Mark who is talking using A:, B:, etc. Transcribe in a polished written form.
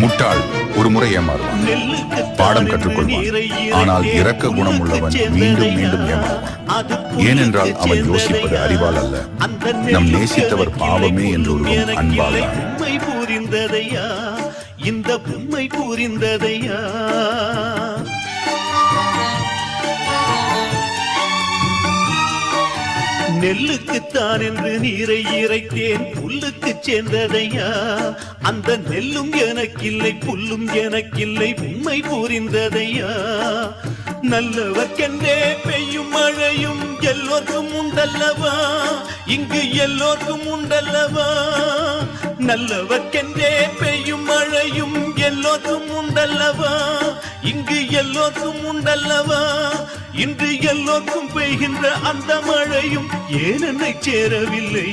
A: முட்டாள் ஒரு முறை ஏமாறுவான், பாடம் கற்றுக்கொள்வான். ஆனால் இரக்க குணம் உள்ளவன் மீண்டும் மீண்டும் ஏமாறுவான். ஏனென்றால் அவன் யோசிப்பது அறிவால் அல்ல, நம் நேசித்தவர் பாவமே என்று ஒரு அன்பால்.
B: உண்மை புரிந்ததையா, இந்த உண்மை புரிந்ததையா? நெல்லுக்குத்தான் என்று நீரை இறைத்தேன், புல்லுக்கு சேர்ந்ததையா? அந்த நெல்லும் எனக்கில்லை, புல்லும் எனக்கில்லை, உண்மை புரிந்ததையா? நல்லவர்க்கென்றே பெய்யும் மழையும் எல்லோருக்கும் உண்டல்லவா, இங்கு எல்லோருக்கும் உண்டல்லவா? நல்லவர்க்கென்றே பெய்யும் மழையும் எல்லோருக்கும் உண்டல்லவா, இங்கு எல்லோருக்கும் உண்டல்லவா? இன்று எல்லோருக்கும் பெய்கின்ற அந்த மழையும் ஏன் என்னை சேரவில்லை?